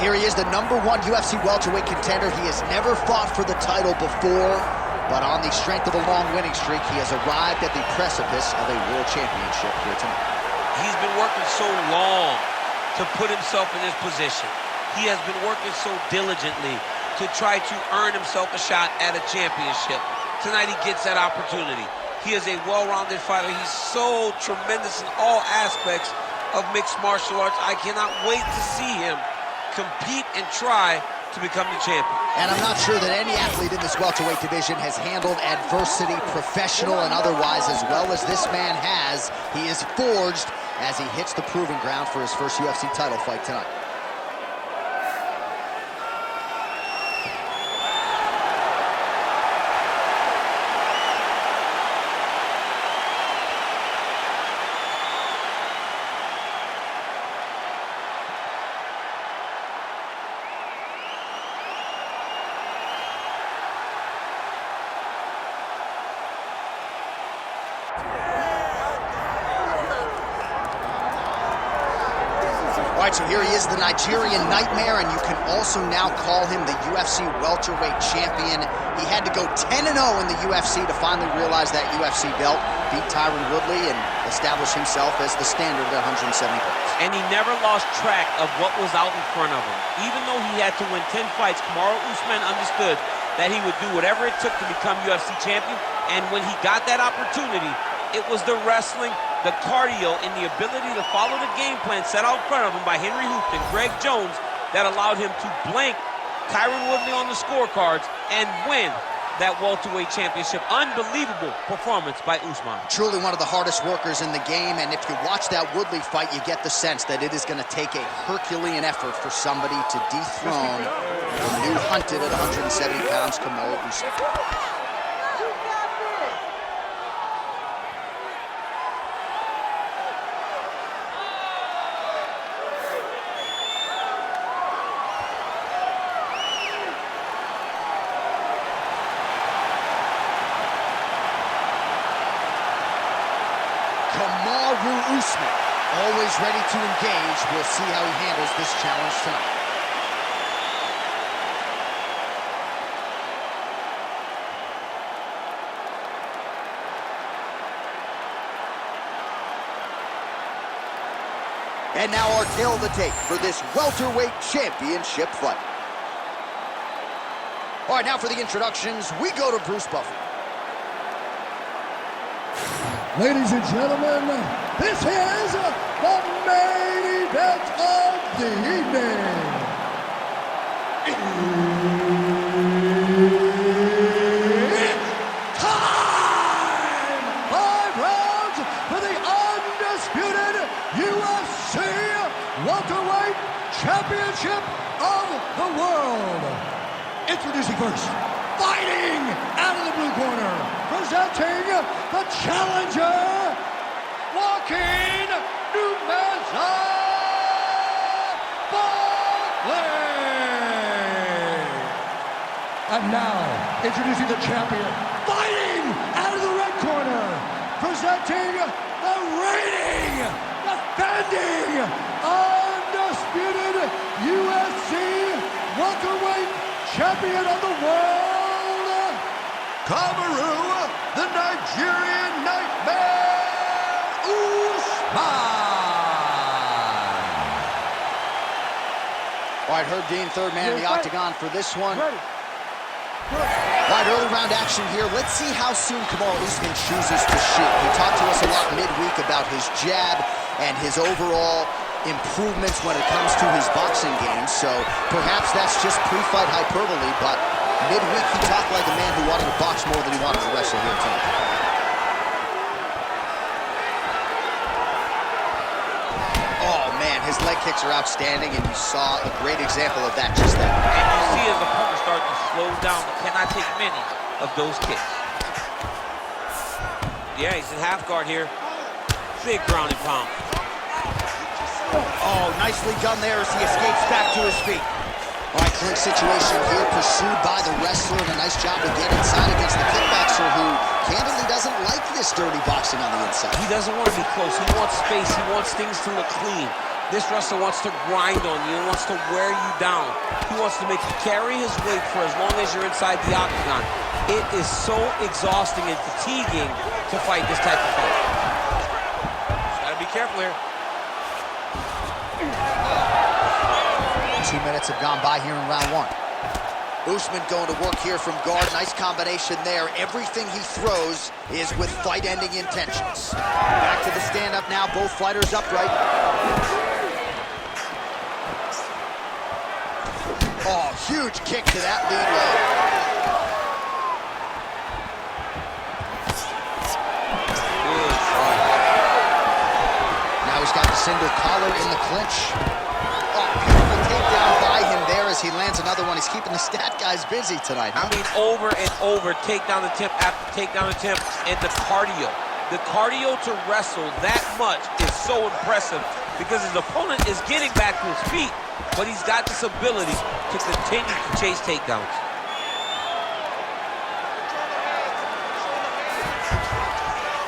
here he is, the #1 UFC welterweight contender. He has never fought for the title before, but on the strength of a long winning streak, he has arrived at the precipice of a world championship here tonight. He's been working so long to put himself in this position. He has been working so diligently to try to earn himself a shot at a championship. Tonight he gets that opportunity. He is a well-rounded fighter. He's so tremendous in all aspects of mixed martial arts. I cannot wait to see him compete and try to become the champion. And I'm not sure that any athlete in this welterweight division has handled adversity, professional and otherwise, as well as this man has. He is forged as he hits the proving ground for his first UFC title fight tonight. All right, so here he is, the Nigerian Nightmare, and you can also now call him the UFC welterweight champion. He had to go 10-0 in the UFC to finally realize that UFC belt, beat Tyron Woodley, and establish himself as the standard at 170 pounds. And he never lost track of what was out in front of him. Even though he had to win 10 fights, Kamaru Usman understood that he would do whatever it took to become UFC champion, and when he got that opportunity, it was the wrestling, the cardio, and the ability to follow the game plan set out in front of him by Henry Hooft and Greg Jones that allowed him to blank Tyron Woodley on the scorecards and win that welterweight championship. Unbelievable performance by Usman. Truly one of the hardest workers in the game, and if you watch that Woodley fight, you get the sense that it is going to take a Herculean effort for somebody to dethrone the new hunted at 170 pounds, Kamaru Usman. Kamaru Usman, always ready to engage. We'll see how he handles this challenge tonight. And now our tale of the tape for this welterweight championship fight. All right, now for the introductions, we go to Bruce Buffer. Ladies and gentlemen, this is the main event of the evening. It's time! 5 rounds for the undisputed UFC Welterweight Championship of the World. Introducing first, fighting out of the blue corner, presenting the challenger, Joaquin Buckley. And now, introducing the champion, fighting out of the red corner, presenting the reigning, defending, undisputed UFC welterweight champion of the world, Kamaru, the Nigerian Nightmare, Usman. All right, Herb Dean, third man in the octagon for this one. All right, early round action here. Let's see how soon Kamaru Usman chooses to shoot. He talked to us a lot midweek about his jab and his overall improvements when it comes to his boxing game. So perhaps that's just pre-fight hyperbole, but midweek he talked like a man who wanted to box more than he wanted to wrestle here tonight. His leg kicks are outstanding, and you saw a great example of that just then. And you see his opponent starting to slow down. He cannot take many of those kicks. Yeah, he's in half guard here. Big ground and pound. Oh, nicely done there as he escapes back to his feet. All right, clinch situation here, pursued by the wrestler, and a nice job to get inside against the kickboxer, who candidly doesn't like this dirty boxing on the inside. He doesn't want to be close. He wants space. He wants things to look clean. This wrestler wants to grind on you and wants to wear you down. He wants to make you carry his weight for as long as you're inside the octagon. It is so exhausting and fatiguing to fight this type of fight. Just gotta be careful here. 2 minutes have gone by here in round one. Usman going to work here from guard. Nice combination there. Everything he throws is with fight-ending intentions. Back to the stand-up now. Both fighters upright. Oh, huge kick to that lead leg. Now he's got the single collar in the clinch. Beautiful takedown by him there as he lands another one. He's keeping the stat guys busy tonight. I mean, over and over, takedown attempt after takedown attempt, and the cardio. The cardio to wrestle that much is so impressive because his opponent is getting back to his feet, but he's got this ability to continue to chase takedowns.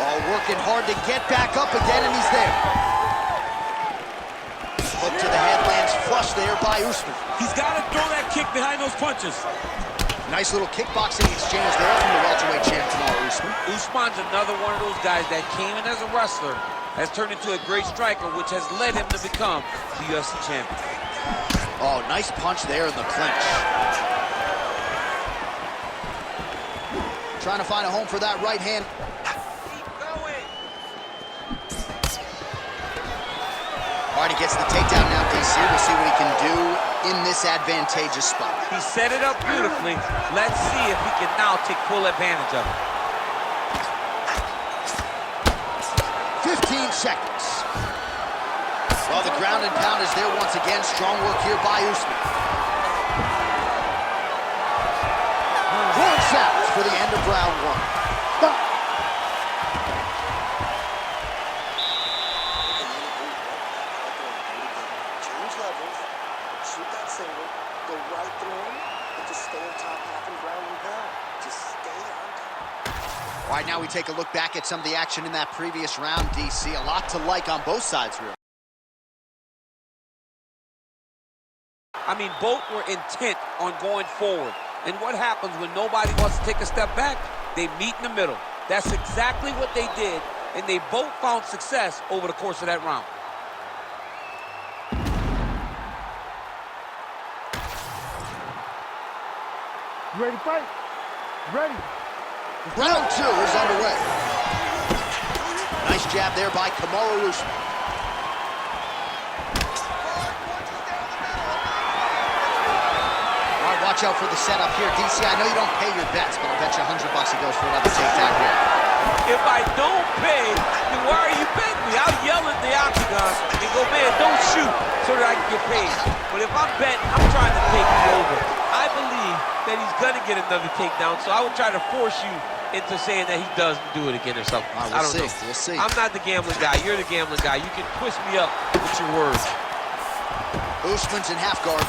Oh, working hard to get back up again, and he's there. Hook to the head, lands flush there by Usman. He's got to throw that kick behind those punches. Nice little kickboxing exchange there from the welterweight champ, Kamaru Usman. Usman's another one of those guys that came in as a wrestler, has turned into a great striker, which has led him to become the UFC champion. Oh, nice punch there in the clinch. Trying to find a home for that right hand. All right, he gets the takedown now, DC. We'll see what he can do in this advantageous spot. He set it up beautifully. Let's see if he can now take full advantage of it. 15 seconds. Well, the ground and pound is there once again. Strong work here by Usman. 1 out for the end of round one. Stop. Shoot that single, go right through him, and just stay on top half and ground and pound. Just stay on top. All right, now we take a look back at some of the action in that previous round, DC. A lot to like on both sides, really. I mean, both were intent on going forward. And what happens when nobody wants to take a step back? They meet in the middle. That's exactly what they did, and they both found success over the course of that round. Ready to fight? Ready. Round two is underway. Nice jab there by Kamaru Usman. All right, watch out for the setup here. DC, I know you don't pay your bets, but I'll bet you $100 he goes for another takedown here. If I don't pay, then why are you betting me? I'll yell at the octagon and go, man, don't shoot so that I can get paid. But if I'm betting, I'm trying to take you over. I believe that he's going to get another takedown, so I would try to force you into saying that he doesn't do it again or something. Right, I don't know. We'll see. I'm not the gambling guy. You're the gambling guy. You can twist me up with your words. Usman's in half guard.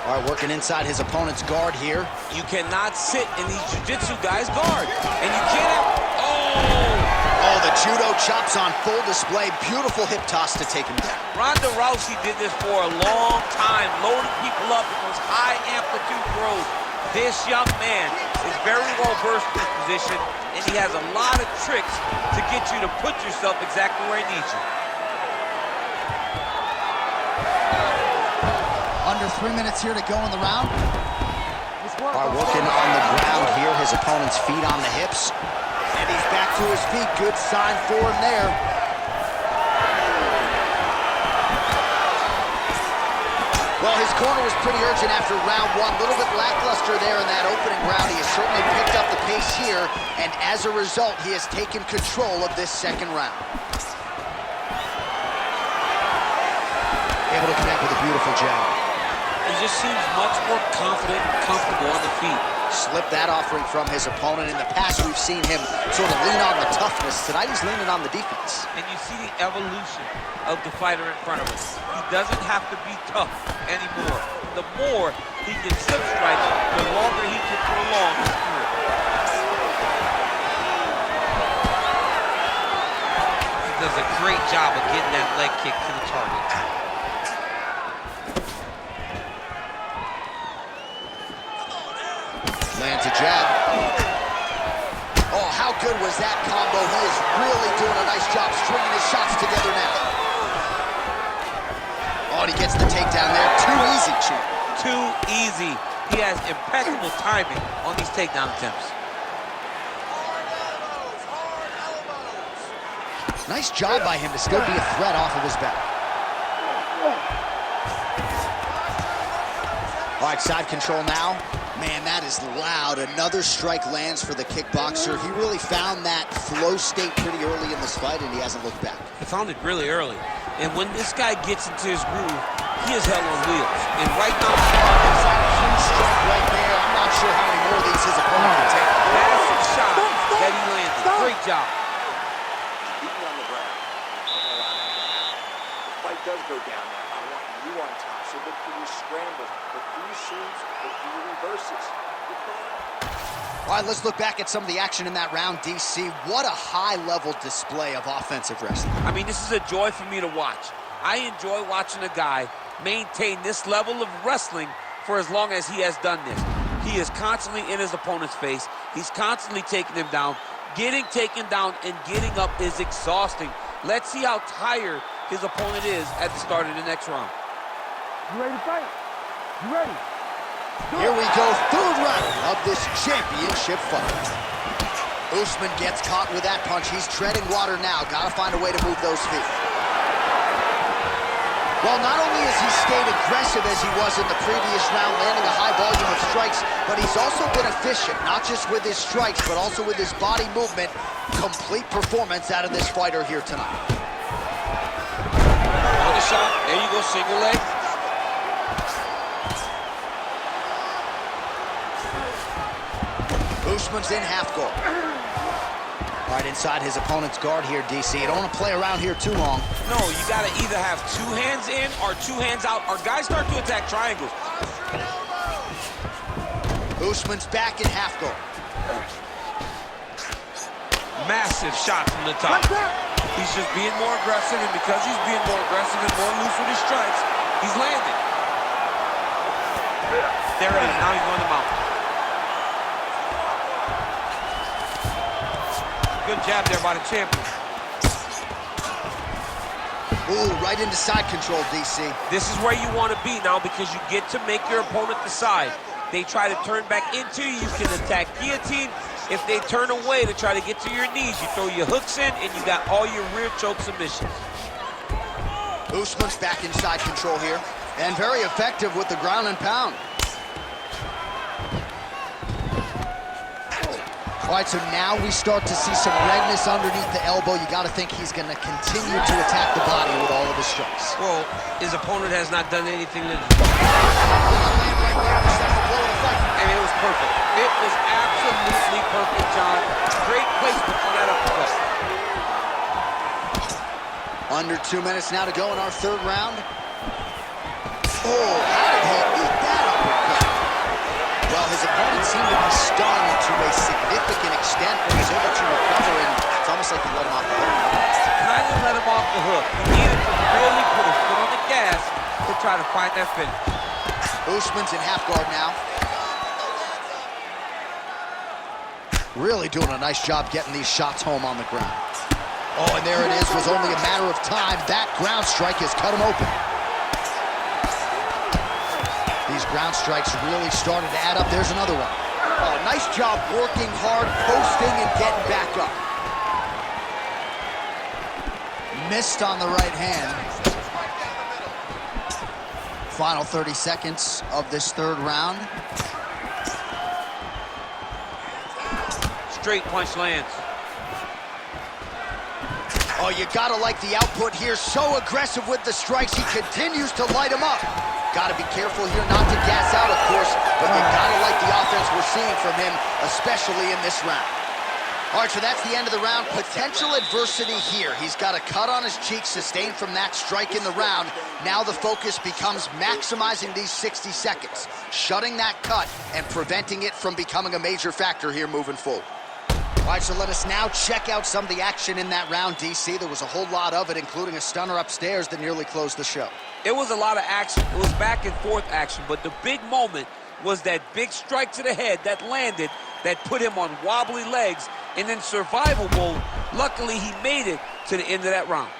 All right, working inside his opponent's guard here. You cannot sit in these jiu-jitsu guys' guard. And you can't have... Oh, the judo chops on full display. Beautiful hip toss to take him down. Ronda Rousey did this for a long time, loading people up with those high-amplitude throws. This young man is very well versed in this position, and he has a lot of tricks to get you to put yourself exactly where he needs you. Under 3 minutes here to go in the round. All right, working on the ground here. His opponent's feet on the hips. And he's back to his feet. Good sign for him there. Well, his corner was pretty urgent after round one. A little bit lackluster there in that opening round. He has certainly picked up the pace here, and as a result, he has taken control of this second round. Able to connect with a beautiful jab. He just seems much more confident and comfortable on the feet. Slipped that offering from his opponent. In the past, we've seen him sort of lean on the toughness. Tonight, he's leaning on the defense. And you see the evolution of the fighter in front of us. He doesn't have to be tough anymore. The more he can slip strike, the longer he can prolong his career. The does a great job of getting that leg kick to the target. Lands a jab. Oh, how good was that combo? He is really doing a nice job stringing his shots together now. Oh, and he gets the takedown there. Too easy, Chief. Too easy. He has impeccable timing on these takedown attempts. Nice job by him to still be a threat off of his back. All right, side control now. Man, that is loud. Another strike lands for the kickboxer. He really found that flow state pretty early in this fight, and he hasn't looked back. He found it really early. And when this guy gets into his groove, he is hell on wheels. And right now, huge strike right there. I'm not sure how many more of these his opponent can take. massive shot that he landed. Great job. Beating on the ground. The fight does go down now. I want you on top. So look for these scrambles, look for your swings, look for your reverses. All right, let's look back at some of the action in that round, DC. What a high-level display of offensive wrestling. I mean, this is a joy for me to watch. I enjoy watching a guy maintain this level of wrestling for as long as he has done this. He is constantly in his opponent's face. He's constantly taking him down. Getting taken down and getting up is exhausting. Let's see how tired his opponent is at the start of the next round. You ready to fight? You ready? Here we go, third round of this championship fight. Usman gets caught with that punch. He's treading water now. Gotta find a way to move those feet. Well, not only has he stayed aggressive as he was in the previous round, landing a high volume of strikes, but he's also been efficient, not just with his strikes, but also with his body movement. Complete performance out of this fighter here tonight. On the shot, there you go, single leg. Usman's in half guard. Right inside his opponent's guard here, DC. You don't want to play around here too long. No, you got to either have two hands in or two hands out, or guys start to attack triangles. Usman's back in half guard. Massive shot from the top. He's just being more aggressive, and because he's being more aggressive and more loose with his strikes, he's landing. There it is. Now he's going to mount. Good jab there by the champion. Ooh, right into side control, DC. This is where you want to be now because you get to make your opponent decide. They try to turn back into you, you can attack guillotine. If they turn away to try to get to your knees, you throw your hooks in and you got all your rear choke submissions. Usman's back in side control here, and very effective with the ground and pound. All right, so now we start to see some redness underneath the elbow. You got to think he's going to continue to attack the body with all of his strikes. Well, his opponent has not done anything to... And it was perfect. It was absolutely perfect, John. Great placement on that uppercut. Under 2 minutes now to go in our third round. Oh, how did he eat that uppercut? Well, his opponent seemed to be stunned to a significant extent, but he's able to recover, and it's almost like he let him off the hook. Kind of let him off the hook. He needed to really put his foot on the gas to try to find that finish. Usman's in half guard now. Really doing a nice job getting these shots home on the ground. Oh, and there it is. Was only a matter of time. That ground strike has cut him open. These ground strikes really started to add up. There's another one. Oh, nice job working hard, posting, and getting back up. Missed on the right hand. Final 30 seconds of this third round. Straight punch lands. Oh, you gotta like the output here. So aggressive with the strikes. He continues to light him up. Gotta be careful here not to gas out, of course, but you gotta like the offense we're seeing from him, especially in this round. All right, so that's the end of the round. Potential adversity here. He's got a cut on his cheek sustained from that strike in the round. Now the focus becomes maximizing these 60 seconds, shutting that cut and preventing it from becoming a major factor here moving forward. All right, so let us now check out some of the action in that round, DC. There was a whole lot of it, including a stunner upstairs that nearly closed the show. It was a lot of action. It was back and forth action, but the big moment was that big strike to the head that landed, that put him on wobbly legs, and in survival mode, luckily he made it to the end of that round.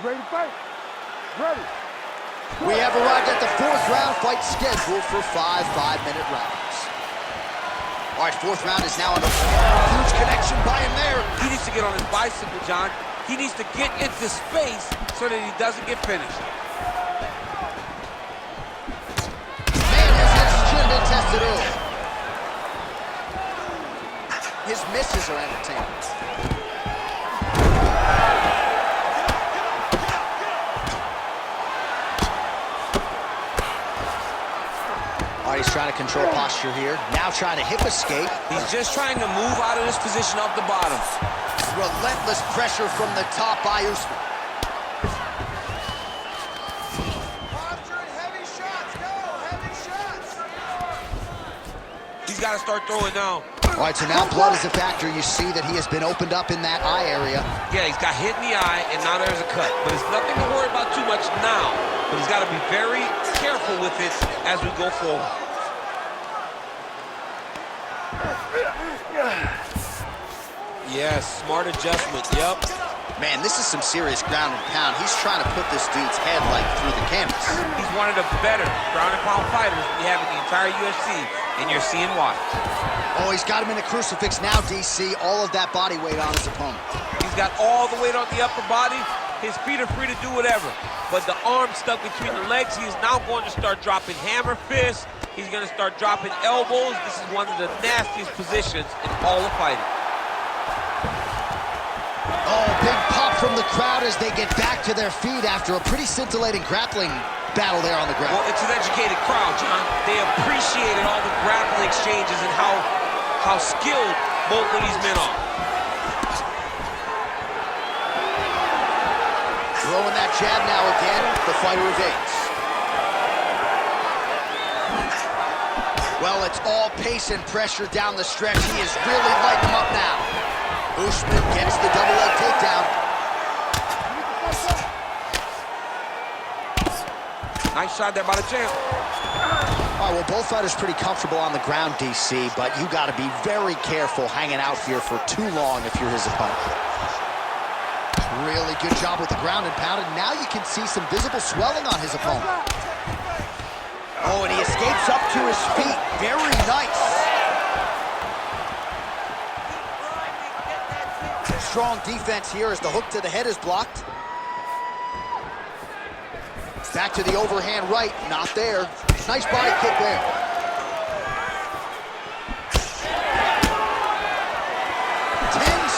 Ready to fight? Ready. We have arrived at the fourth round fight scheduled for 5 5-minute rounds. All right, fourth round is now on a huge connection by him there. He needs to get on his bicycle, John. He needs to get into space so that he doesn't get finished. Man has his chin been tested early. His misses are entertaining. He's trying to control posture here. Now trying to hip escape. He's just trying to move out of this position off the bottom. Relentless pressure from the top by Usman. Heavy shots, go, heavy shots. He's got to start throwing now. All right, so now blood is a factor. You see that he has been opened up in that eye area. Yeah, he's got hit in the eye, and now there's a cut. But it's nothing to worry about too much now. But he's got to be very careful with it as we go forward. Yes, smart adjustment, yep. Man, this is some serious ground and pound. He's trying to put this dude's head like through the canvas. He's one of the better ground and pound fighters we have in the entire UFC, and you're seeing why. Oh, he's got him in a crucifix now, DC. All of that body weight on his opponent. He's got all the weight on the upper body. His feet are free to do whatever. But the arm stuck between the legs, he is now going to start dropping hammer fists. He's going to start dropping elbows. This is one of the nastiest positions in all of fighting. Oh, big pop from the crowd as they get back to their feet after a pretty scintillating grappling battle there on the ground. Well, it's an educated crowd, John. They appreciated all the grappling exchanges and how skilled both of these men are. Throwing that jab now again, the fighter evades. Well, it's all pace and pressure down the stretch. He is really lighting him up now. Usman gets the double leg takedown. Nice shot there by the champ. All right, well, both fighters pretty comfortable on the ground, DC, but you got to be very careful hanging out here for too long if you're his opponent. Really good job with the ground and pound, and now you can see some visible swelling on his opponent. Oh, and he escapes up to his feet. Very nice. Strong defense here as the hook to the head is blocked. Back to the overhand right, not there. Nice body kick there.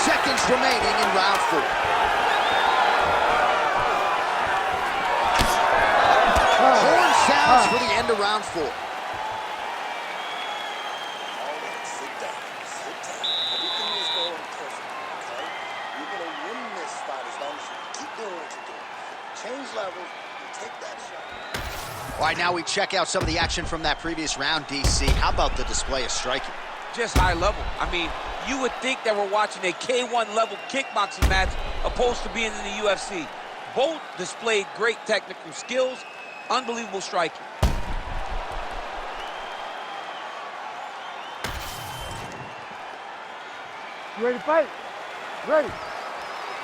Seconds remaining in round 4. Horn sounds for the end of round 4. All right, sit down, sit down. Everything is going perfect, okay? You're going to win this fight as long as you keep doing what you're doing. Change levels, you take that shot. All right, now we check out some of the action from that previous round, DC. How about the display of striking? Just high level. I mean, you would think that we're watching a K1 level kickboxing match opposed to being in the UFC. Both displayed great technical skills, unbelievable striking. You ready to fight? Ready.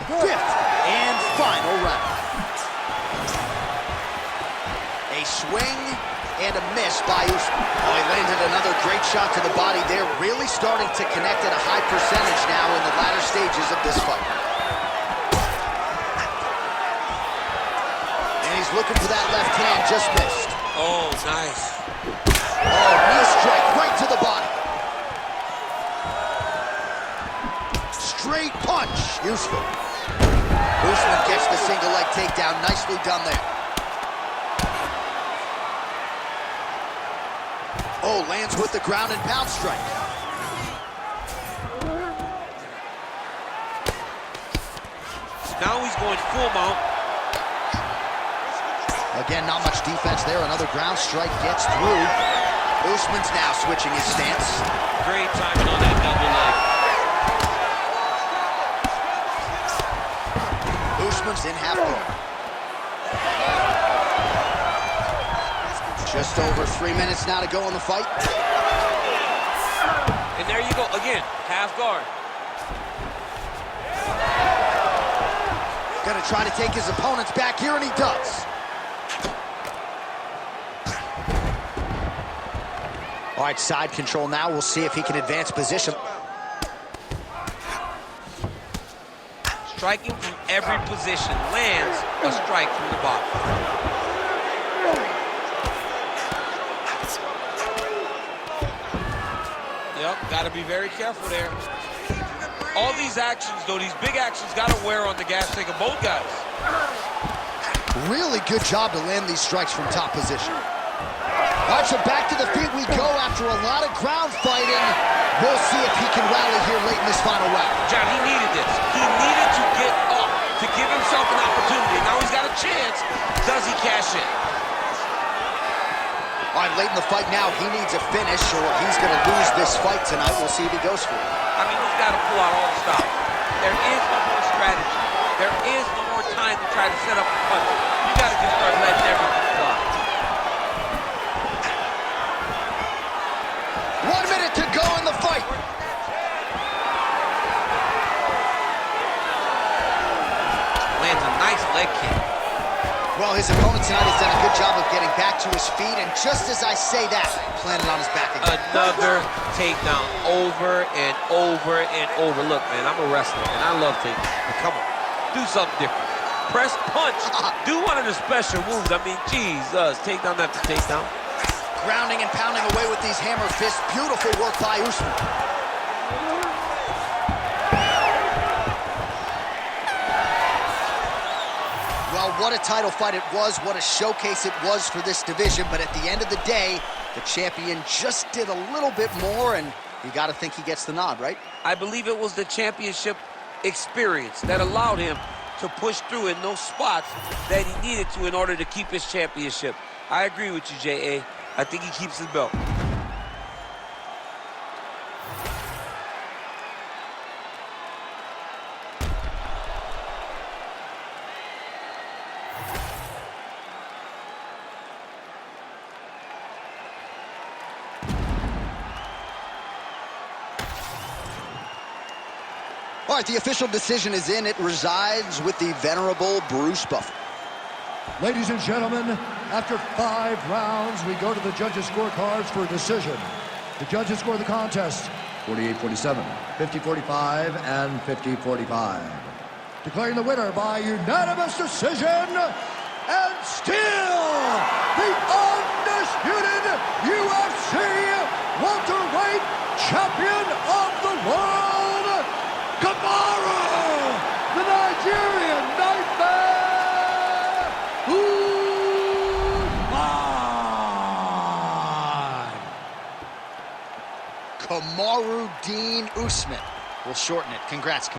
Fifth and final round. A swing and a miss by Usman. Oh, he landed another great shot to the body there, really starting to connect at a high percentage now in the latter stages of this fight. And he's looking for that left hand, just missed. Oh, nice. Oh, knee strike right to the body. Straight punch, useful. Usman gets the single leg takedown, nicely done there. Oh, lands with the ground and pound strike. Now he's going full mount. Again, not much defense there. Another ground strike gets through. Usman's now switching his stance. Great timing on that double leg. Usman's in half guard. Just over 3 minutes now to go in the fight. And there you go, again, half guard. Gonna try to take his opponents back here, and he does. All right, side control now. We'll see if he can advance position. Striking from every position, lands a strike from the bottom. Yep, gotta be very careful there. All these actions, though, these big actions gotta wear on the gas tank of both guys. Really good job to land these strikes from top position. All right, so back to the feet we go after a lot of ground fighting. We'll see if he can rally here late in this final round. John, he needed this. He needed to get up to give himself an opportunity. Now he's got a chance. Does he cash in? All right, late in the fight now, he needs a finish or he's going to lose this fight tonight. We'll see if he goes for it. I mean, he's got to pull out all the stops. There is no more strategy. There is no more time to try to set up a punch. You got to just start letting everything fly. 1 minute to go in the fight. Lands a nice leg kick. Well, his opponent tonight has done a good job of getting back to his feet, and just as I say that, planted on his back again. Another takedown over and over and over. Look, man, I'm a wrestler, and I love takedowns. But come on, do something different. Press punch. Do one of the special moves. I mean, Jesus, takedown after takedown. Grounding and pounding away with these hammer fists. Beautiful work by Usman. Well, what a title fight it was. What a showcase it was for this division. But at the end of the day, the champion just did a little bit more, and you got to think he gets the nod, right? I believe it was the championship experience that allowed him to push through in those spots that he needed to in order to keep his championship. I agree with you, J.A. I think he keeps his belt. All right, the official decision is in. It resides with the venerable Bruce Buffer. Ladies and gentlemen, after 5 rounds, we go to the judges' scorecards for a decision. The judges score the contest 48-47, 50-45, and 50-45. Declaring the winner by unanimous decision, and still the undisputed UFC welterweight champion of the world, Kamaru, the Nigerian Nightmare, Usman. Kamaru Usman. We'll shorten it. Congrats.